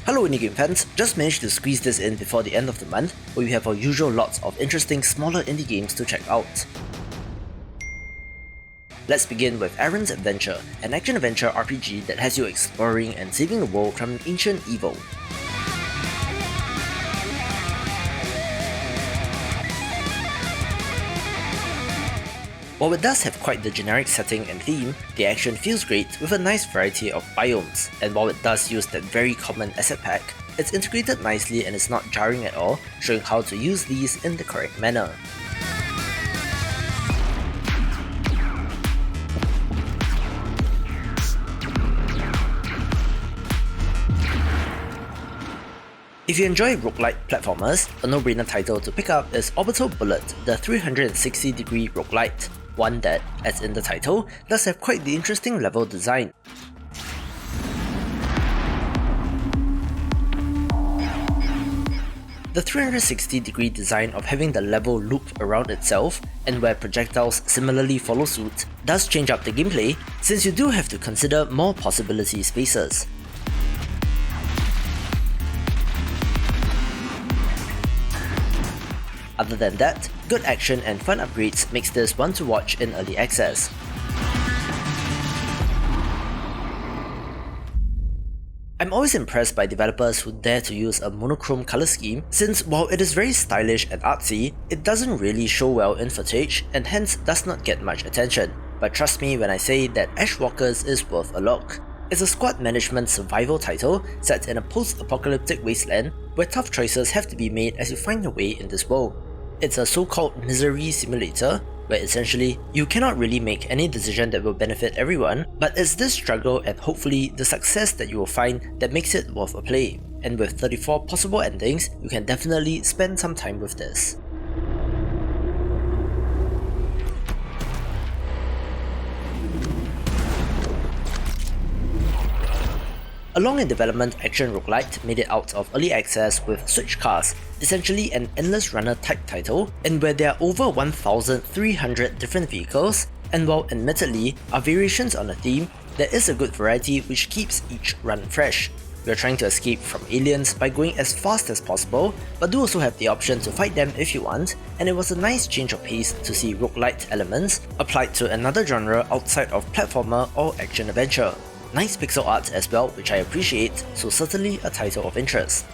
Hello indie game fans, just managed to squeeze this in before the end of the month, where we have our usual lots of interesting smaller indie games to check out. Let's begin with Aron's Adventure, an action-adventure RPG that has you exploring and saving the world from an ancient evil. While it does have quite the generic setting and theme, the action feels great with a nice variety of biomes, and while it does use that very common asset pack, it's integrated nicely and is not jarring at all, showing how to use these in the correct manner. If you enjoy roguelite platformers, a no-brainer title to pick up is Orbital Bullet, the 360-degree roguelite, one that, as in the title, does have quite the interesting level design. The 360-degree design of having the level loop around itself, and where projectiles similarly follow suit, does change up the gameplay, since you do have to consider more possibility spaces. Other than that, good action and fun upgrades makes this one to watch in early access. I'm always impressed by developers who dare to use a monochrome color scheme, since while it is very stylish and artsy, it doesn't really show well in footage and hence does not get much attention. But trust me when I say that Ashwalkers is worth a look. It's a squad management survival title set in a post-apocalyptic wasteland where tough choices have to be made as you find your way in this world. It's a so-called misery simulator, where essentially you cannot really make any decision that will benefit everyone, but it's this struggle and hopefully the success that you will find that makes it worth a play. And with 34 possible endings, you can definitely spend some time with this. Along in development, Action Rogue-lite made it out of early access with Switchcars, essentially an endless runner type title, and where there are over 1,300 different vehicles, and while admittedly are variations on a theme, there is a good variety which keeps each run fresh. We are trying to escape from aliens by going as fast as possible, but do also have the option to fight them if you want, and it was a nice change of pace to see roguelite elements applied to another genre outside of platformer or action adventure. Nice pixel art as well, which I appreciate, so certainly a title of interest.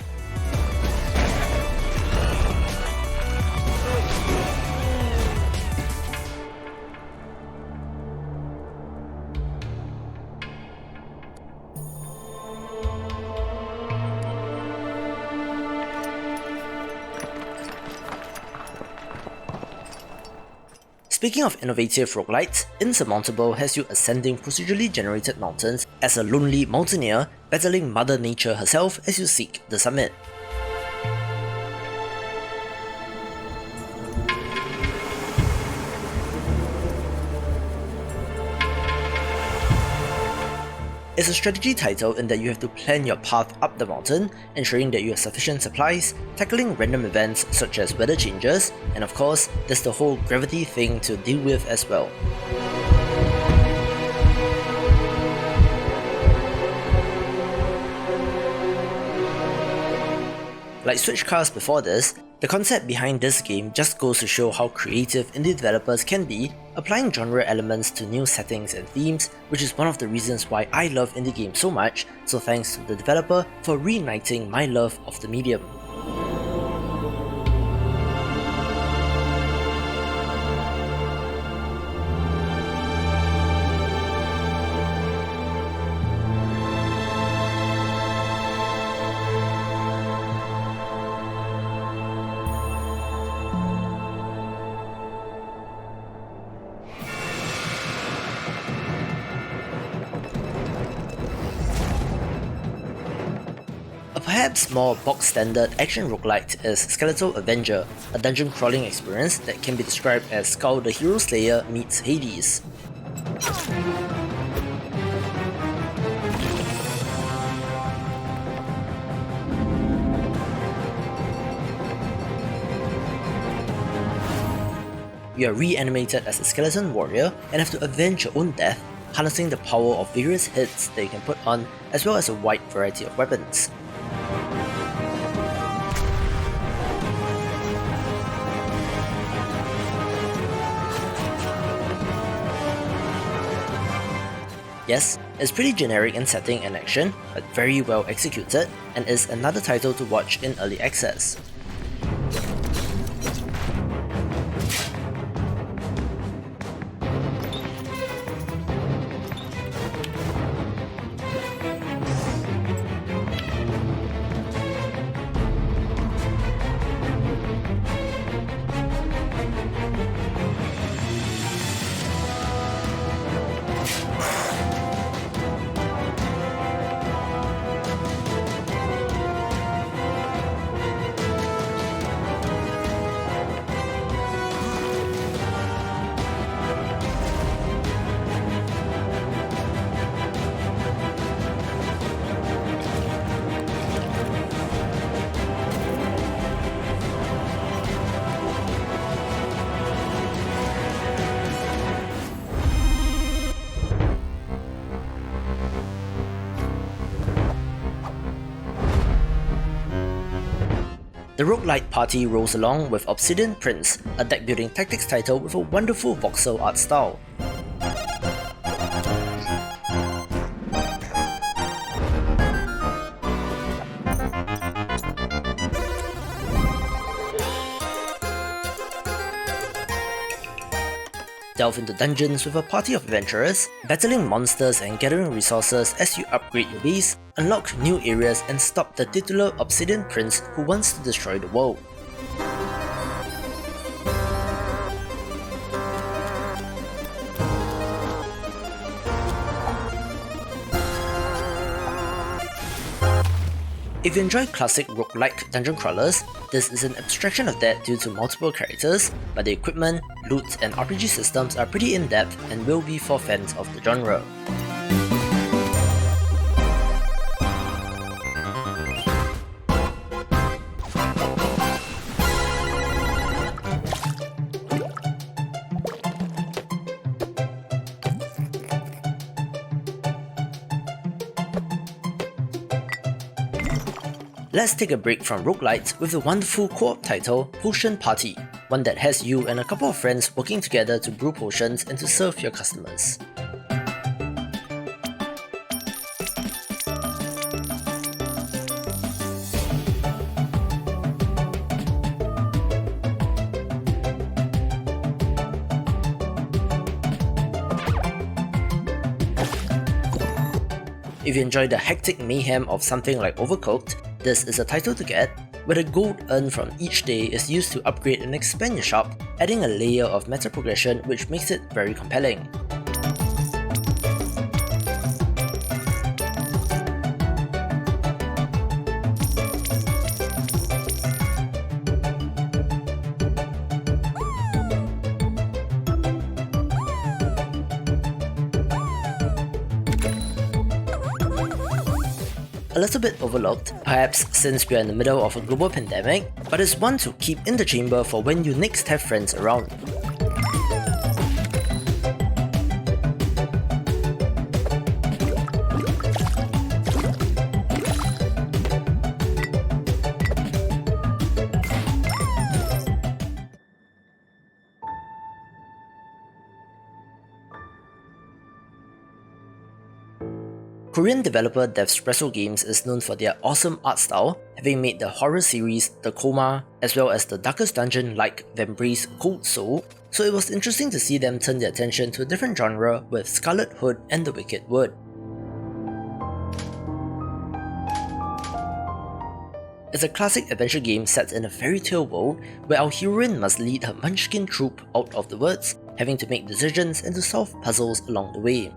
Speaking of innovative roguelites, Insurmountable has you ascending procedurally generated mountains as a lonely mountaineer battling Mother Nature herself as you seek the summit. It's a strategy title in that you have to plan your path up the mountain, ensuring that you have sufficient supplies, tackling random events such as weather changes, and of course, there's the whole gravity thing to deal with as well. Like Switchcars before this, the concept behind this game just goes to show how creative indie developers can be, applying genre elements to new settings and themes, which is one of the reasons why I love indie games so much, so thanks to the developer for reigniting my love of the medium. Perhaps more box-standard action roguelite is Skeletal Avenger, a dungeon crawling experience that can be described as Skull the Hero Slayer meets Hades. You are reanimated as a skeleton warrior and have to avenge your own death, harnessing the power of various hits that you can put on, as well as a wide variety of weapons. Yes, it's pretty generic in setting and action, but very well executed, and is another title to watch in early access. The Rogue-lite party rolls along with Obsidian Prince, a deck-building tactics title with a wonderful voxel art style. Delve into dungeons with a party of adventurers, battling monsters and gathering resources as you upgrade your base, unlock new areas and stop the titular Obsidian Prince who wants to destroy the world. If you enjoy classic roguelike dungeon crawlers, this is an abstraction of that due to multiple characters, but the equipment, loot and RPG systems are pretty in-depth and will be for fans of the genre. Let's take a break from roguelites with the wonderful co-op title Potion Party, one that has you and a couple of friends working together to brew potions and to serve your customers. If you enjoy the hectic mayhem of something like Overcooked, this is a title to get, where the gold earned from each day is used to upgrade and expand your shop, adding a layer of meta progression which makes it very compelling. A little bit overlooked, perhaps since we are in the middle of a global pandemic, but it's one to keep in the chamber for when you next have friends around. Korean developer Devspresso Games is known for their awesome art style, having made the horror series The Coma, as well as the Darkest Dungeon like Vambrace Cold Soul, so it was interesting to see them turn their attention to a different genre with Scarlet Hood and the Wicked Wood. It's a classic adventure game set in a fairy tale world where our heroine must lead her munchkin troop out of the woods, having to make decisions and to solve puzzles along the way.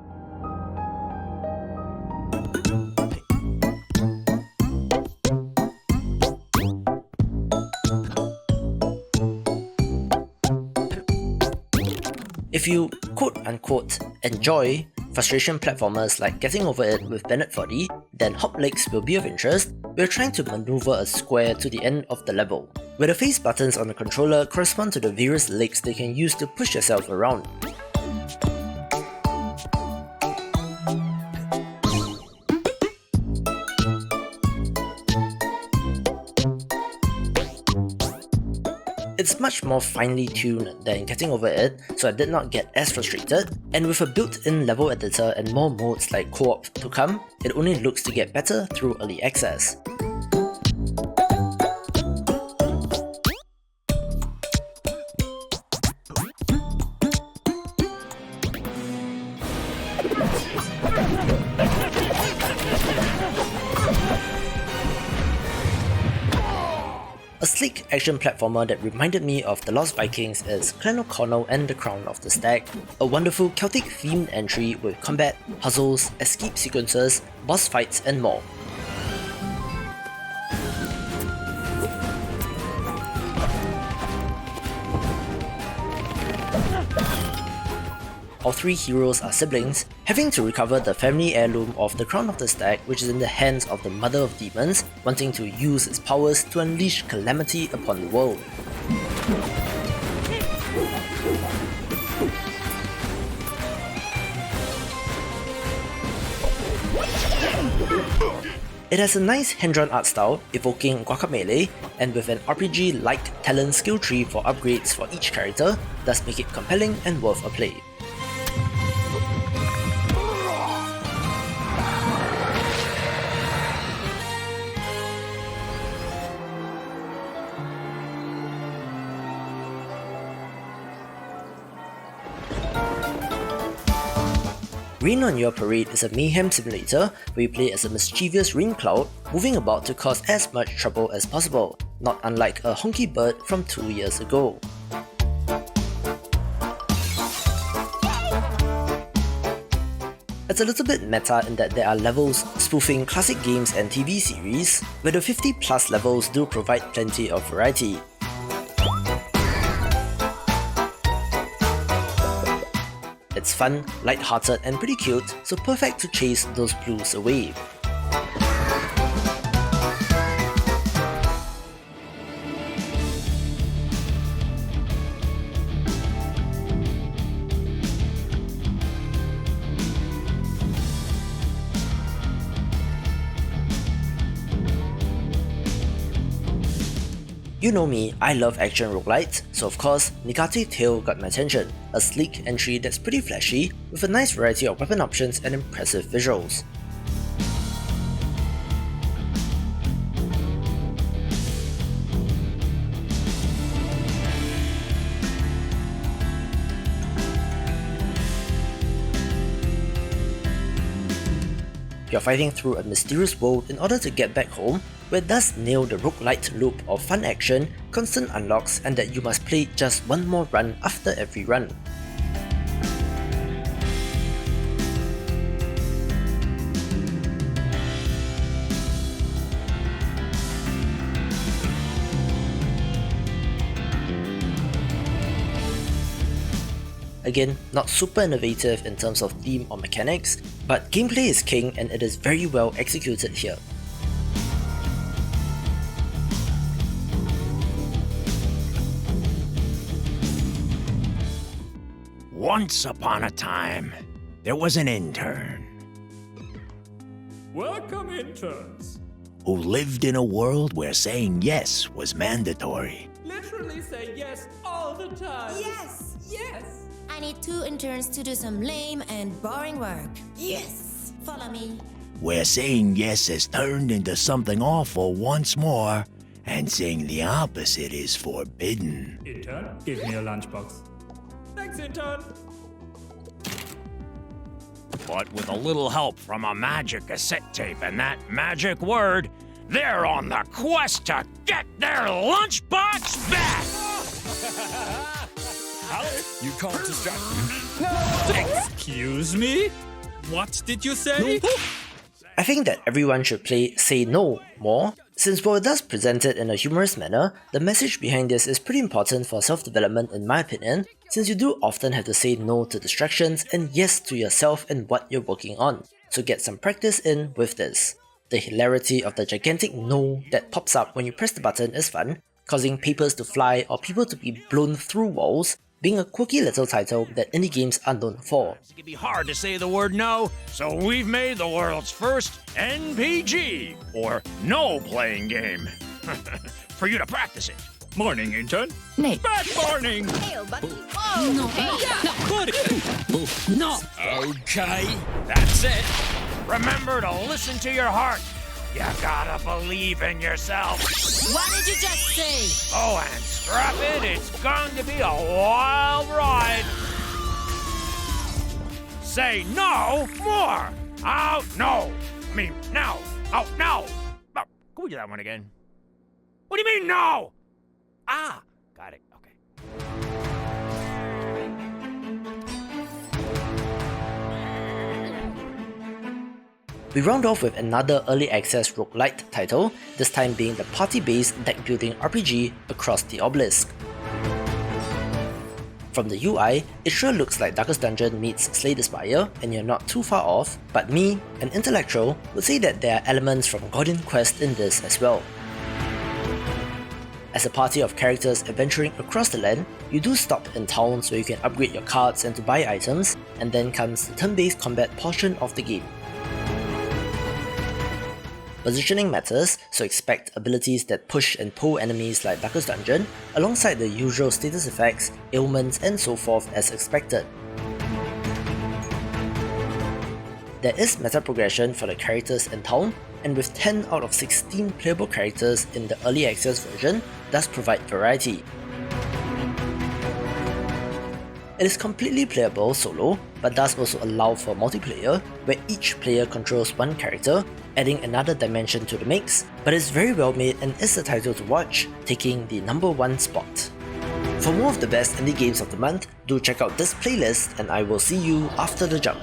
If you quote-unquote enjoy frustration platformers like Getting Over It with Bennett Foddy, then Hoplegs will be of interest. We're trying to maneuver a square to the end of the level, where the face buttons on the controller correspond to the various legs they can use to push yourself around. It's much more finely tuned than Getting Over It, so I did not get as frustrated, and with a built-in level editor and more modes like co-op to come, it only looks to get better through early access. A sleek action platformer that reminded me of The Lost Vikings is Clan O'Connell and the Crown of the Stag, a wonderful Celtic themed entry with combat, puzzles, escape sequences, boss fights and more. All three heroes are siblings, having to recover the family heirloom of the Crown of the Stag, which is in the hands of the Mother of Demons, wanting to use its powers to unleash calamity upon the world. It has a nice hand-drawn art style, evoking guacamelee, and with an RPG-like talent skill tree for upgrades for each character, thus make it compelling and worth a play. Rain on Your Parade is a mayhem simulator where you play as a mischievous rain cloud, moving about to cause as much trouble as possible, not unlike a honky bird from 2 years ago. It's a little bit meta in that there are levels spoofing classic games and TV series, where the 50 plus levels do provide plenty of variety. It's fun, light-hearted and pretty cute, so perfect to chase those blues away. You know me, I love action roguelites, so of course, Negate Tale got my attention, a sleek entry that's pretty flashy, with a nice variety of weapon options and impressive visuals. You're fighting through a mysterious world in order to get back home, where it does nail the roguelite loop of fun action, constant unlocks, and that you must play just one more run after every run. Again, not super innovative in terms of theme or mechanics, but gameplay is king and it is very well executed here. Once upon a time, there was an intern Welcome, interns. who lived in a world where saying yes was mandatory. Literally say yes all the time. Yes! Yes. I need 2 interns to do some lame and boring work. Yes! Follow me. Where saying yes has turned into something awful once more, and saying the opposite is forbidden. Intern, give me a lunchbox. Thanks, intern. But with a little help from a magic cassette tape and that magic word, they're on the quest to get their lunchbox back! You can't distract me. Excuse me? What did you say? I think that everyone should play Say No more, since while it does present it in a humorous manner, the message behind this is pretty important for self-development in my opinion, since you do often have to say no to distractions and yes to yourself and what you're working on, so get some practice in with this. The hilarity of the gigantic no that pops up when you press the button is fun, causing papers to fly or people to be blown through walls, being a quirky little title that indie games are known for. It can be hard to say the word no, so we've made the world's first NPG, or no playing game, for you to practice it. Morning, intern. Nate. Bad morning. No. No. Okay, that's it. Remember to listen to your heart. You gotta believe in yourself. What did you just say? Oh, and strap it, it's going to be a wild ride. Say no more. Out, no. I mean, now. Out, now. Oh, can we do that one again? What do you mean, no? Ah, got it. Okay. We round off with another early access Rogue-lite title, this time being the party-based deck-building RPG Across the Obelisk. From the UI, it sure looks like Darkest Dungeon meets Slay the Spire, and you're not too far off, but me, an intellectual, would say that there are elements from Gordian Quest in this as well. As a party of characters adventuring across the land, you do stop in towns where you can upgrade your cards and to buy items, and then comes the turn-based combat portion of the game. Positioning matters, so expect abilities that push and pull enemies like Darkest Dungeon, alongside the usual status effects, ailments and so forth as expected. There is meta progression for the characters in town, and with 10 out of 16 playable characters in the early access version, does provide variety. It is completely playable solo, but does also allow for multiplayer, where each player controls one character, adding another dimension to the mix, but is very well made and is the title to watch, taking the #1 spot. For more of the best indie games of the month, do check out this playlist and I will see you after the jump.